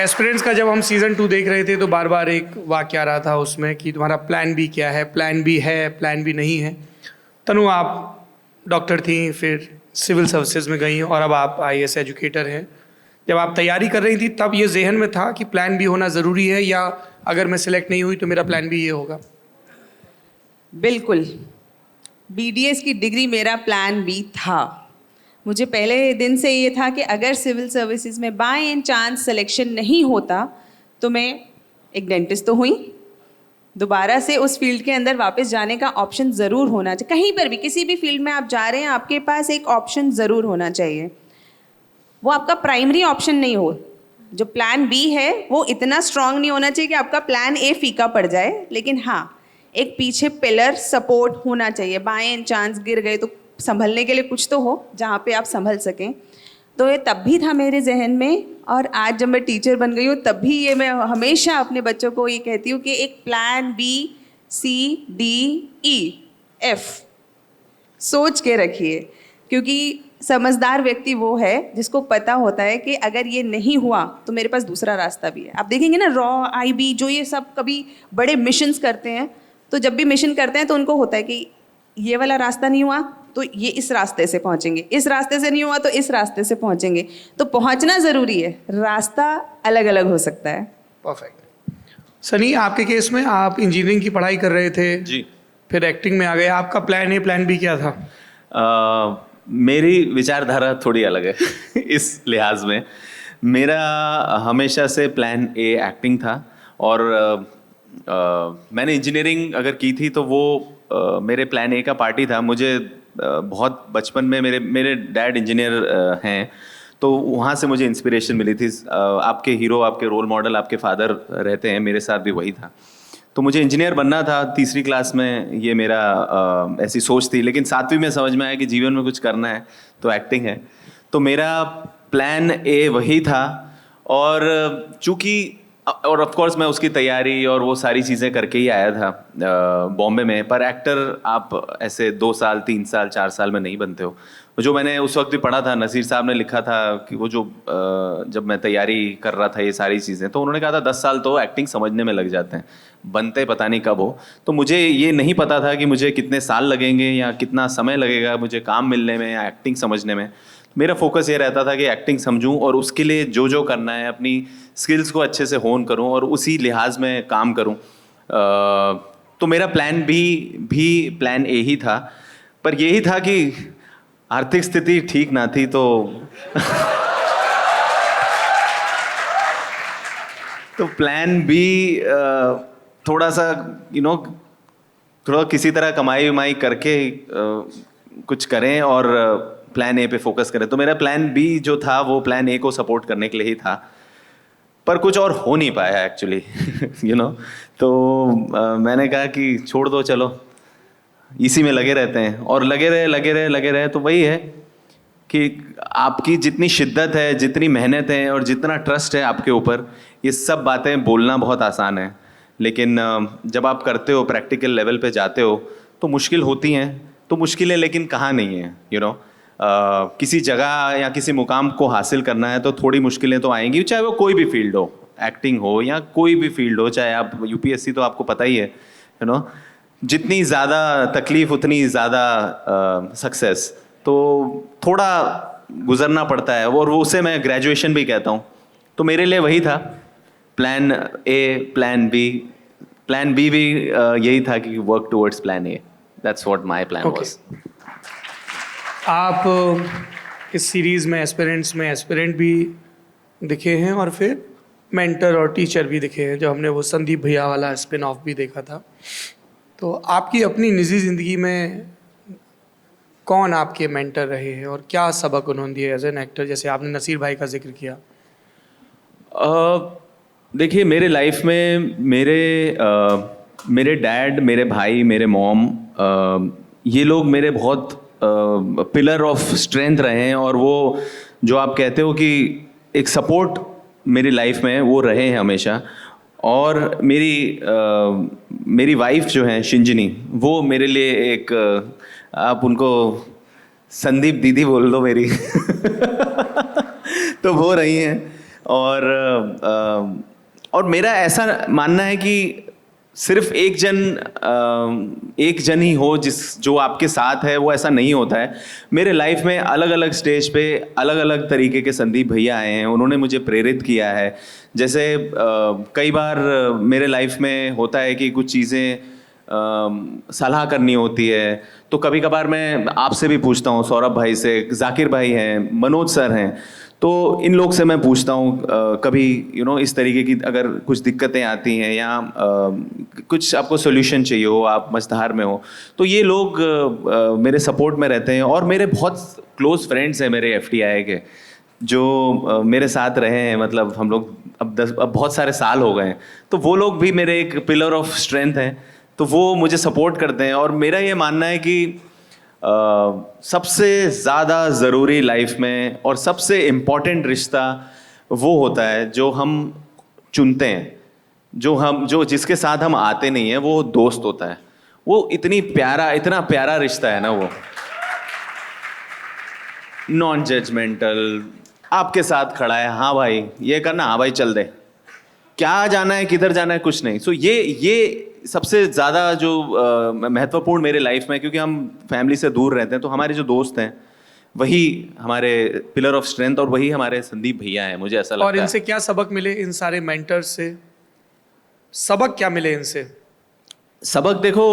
Aspirants का जब हम सीज़न 2 देख रहे थे तो बार बार एक वाक्य आ रहा था उसमें कि तुम्हारा प्लान बी क्या है, प्लान बी है, प्लान बी नहीं है। तनु, आप डॉक्टर थी, फिर सिविल सर्विसेज में गई और अब आप आईएएस एजुकेटर हैं। जब आप तैयारी कर रही थी तब ये जहन में था कि प्लान बी होना ज़रूरी है, या अगर मैं सिलेक्ट नहीं हुई तो मेरा प्लान बी ये होगा? बिल्कुल, बीडीएस की डिग्री मेरा प्लान बी था। मुझे पहले दिन से ये था कि अगर सिविल सर्विसेज में बाय एंड चांस सिलेक्शन नहीं होता तो मैं एक डेंटिस्ट तो हुई, दोबारा से उस फील्ड के अंदर वापस जाने का ऑप्शन ज़रूर होना चाहिए। कहीं पर भी किसी भी फील्ड में आप जा रहे हैं, आपके पास एक ऑप्शन ज़रूर होना चाहिए। वो आपका प्राइमरी ऑप्शन नहीं हो। जो प्लान बी है वो इतना स्ट्रांग नहीं होना चाहिए कि आपका प्लान ए फीका पड़ जाए, लेकिन हाँ, एक पीछे पिलर सपोर्ट होना चाहिए। बाय एंड चांस गिर गए तो संभलने के लिए कुछ तो हो जहाँ पे आप संभल सकें। तो ये तब भी था मेरे जहन में, और आज जब मैं टीचर बन गई हूँ तब भी ये मैं हमेशा अपने बच्चों को ये कहती हूँ कि एक प्लान बी, सी, डी, ई, एफ सोच के रखिए, क्योंकि समझदार व्यक्ति वो है जिसको पता होता है कि अगर ये नहीं हुआ तो मेरे पास दूसरा रास्ता भी है। आप देखेंगे ना, रॉ, आईबी, जो ये सब कभी बड़े मिशंस करते हैं, तो जब भी मिशन करते हैं तो उनको होता है कि ये वाला रास्ता नहीं हुआ तो ये इस रास्ते से पहुंचेंगे, इस रास्ते से नहीं हुआ तो इस रास्ते से पहुंचेंगे। तो पहुंचना ज़रूरी है, रास्ता अलग अलग हो सकता है। परफेक्ट। सनी, आपके केस में आप इंजीनियरिंग की पढ़ाई कर रहे थे जी, फिर एक्टिंग में आ गए। आपका प्लान ए प्लान बी क्या था? मेरी विचारधारा थोड़ी अलग है इस लिहाज में। मेरा हमेशा से प्लान ए एक्टिंग था, और मैंने इंजीनियरिंग अगर की थी तो वो मेरे प्लान ए का पार्ट ही था। मुझे बहुत बचपन में मेरे डैड इंजीनियर हैं, तो वहाँ से मुझे इंस्पिरेशन मिली थी। आपके हीरो, आपके रोल मॉडल आपके फादर रहते हैं, मेरे साथ भी वही था। तो मुझे इंजीनियर बनना था। तीसरी क्लास में ये मेरा ऐसी सोच थी, लेकिन 7वीं में समझ में आया कि जीवन में कुछ करना है तो एक्टिंग है। तो मेरा प्लान ए वही था, और चूँकि और ऑफ कोर्स मैं उसकी तैयारी और वो सारी चीज़ें करके ही आया था बॉम्बे में। पर एक्टर आप ऐसे 2 साल 3 साल 4 साल में नहीं बनते हो। जो मैंने उस वक्त भी पढ़ा था, नसीर साहब ने लिखा था कि वो जो जब मैं तैयारी कर रहा था ये सारी चीज़ें, तो उन्होंने कहा था 10 साल तो एक्टिंग समझने में लग जाते हैं, बनते पता नहीं कब हो। तो मुझे ये नहीं पता था कि मुझे कितने साल लगेंगे या कितना समय लगेगा मुझे काम मिलने में या एक्टिंग समझने में। मेरा फोकस ये रहता था कि एक्टिंग समझूं और उसके लिए जो जो करना है अपनी स्किल्स को अच्छे से होन करूं और उसी लिहाज में काम करूं। तो मेरा प्लान भी प्लान ए ही था, पर यही था कि आर्थिक स्थिति ठीक ना थी तो तो प्लान बी थोड़ा सा थोड़ा किसी तरह कमाई वमाई करके कुछ करें और प्लान ए पे फोकस करें। तो मेरा प्लान बी जो था वो प्लान ए को सपोर्ट करने के लिए ही था, पर कुछ और हो नहीं पाया एक्चुअली तो मैंने कहा कि छोड़ दो, चलो इसी में लगे रहते हैं। और लगे रहे तो वही है कि आपकी जितनी शिद्दत है, जितनी मेहनत है और जितना ट्रस्ट है आपके ऊपर, ये सब बातें बोलना बहुत आसान है, लेकिन जब आप करते हो, प्रैक्टिकल लेवल पे जाते हो तो मुश्किल होती हैं। तो मुश्किलें लेकिन कहाँ नहीं है, किसी जगह या किसी मुकाम को हासिल करना है तो थोड़ी मुश्किलें तो आएंगी, चाहे वो कोई भी फील्ड हो, एक्टिंग हो या कोई भी फील्ड हो, चाहे आप यूपीएससी, तो आपको पता ही है जितनी ज़्यादा तकलीफ उतनी ज़्यादा सक्सेस। तो थोड़ा गुजरना पड़ता है, और उसे मैं ग्रेजुएशन भी कहता हूँ। तो मेरे लिए वही था प्लान ए प्लान बी भी यही था कि work towards plan A. That's what my plan was. आप इस सीरीज़ में एस्पिरेंट भी दिखे हैं और फिर मेंटर और टीचर भी दिखे हैं, जो हमने वो संदीप भैया वाला स्पिन ऑफ भी देखा था। तो आपकी अपनी निजी ज़िंदगी में कौन आपके मेंटर रहे हैं और क्या सबक उन्होंने दिए एज एन एक्टर? जैसे आपने नसीर भाई का जिक्र किया। देखिए, मेरे लाइफ में मेरे डैड, मेरे भाई, मेरे मॉम, ये लोग मेरे बहुत पिलर ऑफ स्ट्रेंथ रहे हैं, और वो जो आप कहते हो कि एक सपोर्ट मेरी लाइफ में वो रहे हैं हमेशा। और मेरी वाइफ जो है शिंजनी, वो मेरे लिए एक आप उनको संदीप दीदी बोल दो मेरी तो वो रही हैं। और मेरा ऐसा मानना है कि सिर्फ एक जन ही हो जो आपके साथ है, वो ऐसा नहीं होता है। मेरे लाइफ में अलग अलग स्टेज पे अलग अलग तरीके के संदीप भैया आए हैं, उन्होंने मुझे प्रेरित किया है। जैसे कई बार मेरे लाइफ में होता है कि कुछ चीज़ें सलाह करनी होती है, तो कभी कभार मैं आपसे भी पूछता हूँ, सौरभ भाई से, जाकिर भाई हैं, मनोज सर हैं, तो इन लोग से मैं पूछता हूँ कभी इस तरीके की अगर कुछ दिक्कतें आती हैं या कुछ आपको सोल्यूशन चाहिए हो, आप मझधार में हो, तो ये लोग मेरे सपोर्ट में रहते हैं। और मेरे बहुत क्लोज फ्रेंड्स हैं मेरे FTI के, जो मेरे साथ रहे हैं, मतलब हम लोग अब बहुत सारे साल हो गए हैं, तो वो लोग भी मेरे एक पिलर ऑफ स्ट्रेंथ हैं, तो वो मुझे सपोर्ट करते हैं। और मेरा ये मानना है कि सबसे ज़्यादा ज़रूरी लाइफ में और सबसे इम्पॉर्टेंट रिश्ता वो होता है जो हम चुनते हैं, जो जिसके साथ हम आते नहीं हैं, वो दोस्त होता है। वो इतना प्यारा रिश्ता है ना, वो नॉन जजमेंटल, आपके साथ खड़ा है, हाँ भाई ये करना, हाँ भाई चल दे, क्या जाना है किधर जाना है कुछ नहीं। सो ये सबसे ज़्यादा जो महत्वपूर्ण मेरे लाइफ में, क्योंकि हम फैमिली से दूर रहते हैं, तो हमारे जो दोस्त हैं वही हमारे पिलर ऑफ स्ट्रेंथ और वही हमारे संदीप भैया हैं, मुझे ऐसा लगता है। और इनसे क्या सबक मिले, इन सारे मेंटर्स से सबक क्या मिले इनसे? सबक देखो,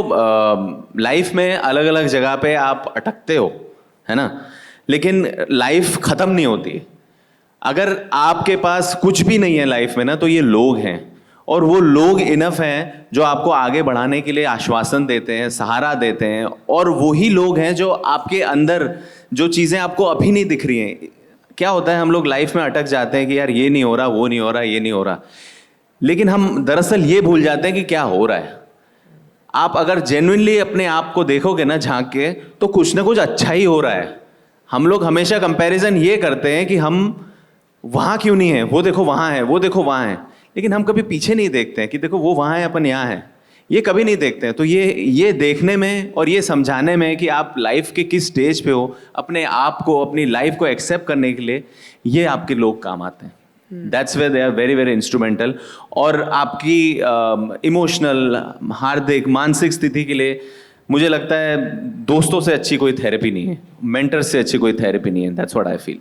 लाइफ में अलग अलग जगह पे आप अटकते हो, है ना, लेकिन लाइफ ख़त्म नहीं होती। अगर आपके पास कुछ भी नहीं है लाइफ में ना, तो ये लोग हैं, और वो लोग इनफ हैं जो आपको आगे बढ़ाने के लिए आश्वासन देते हैं, सहारा देते हैं। और वही लोग हैं जो आपके अंदर जो चीज़ें आपको अभी नहीं दिख रही हैं। क्या होता है, हम लोग लाइफ में अटक जाते हैं कि यार ये नहीं हो रहा, वो नहीं हो रहा, ये नहीं हो रहा, लेकिन हम दरअसल ये भूल जाते हैं कि क्या हो रहा है। आप अगर जेन्युइनली अपने आप को देखोगे ना झांक के, तो कुछ ना कुछ अच्छा ही हो रहा है। हम लोग हमेशा कंपैरिजन ये करते हैं कि हम वहाँ क्यों नहीं है, वो देखो वहाँ है, वो देखो वहाँ है, लेकिन हम कभी पीछे नहीं देखते हैं कि देखो वो वहाँ है, अपन यहाँ है, ये कभी नहीं देखते हैं। तो ये देखने में और ये समझाने में कि आप लाइफ के किस स्टेज पे हो, अपने आप को, अपनी लाइफ को एक्सेप्ट करने के लिए ये आपके लोग काम आते हैं। That's where they are very very instrumental. और आपकी इमोशनल, हार्दिक, मानसिक स्थिति के लिए मुझे लगता है दोस्तों से अच्छी कोई थेरेपी नहीं है, मेंटर से अच्छी कोई थेरेपी नहीं है। That's what I feel.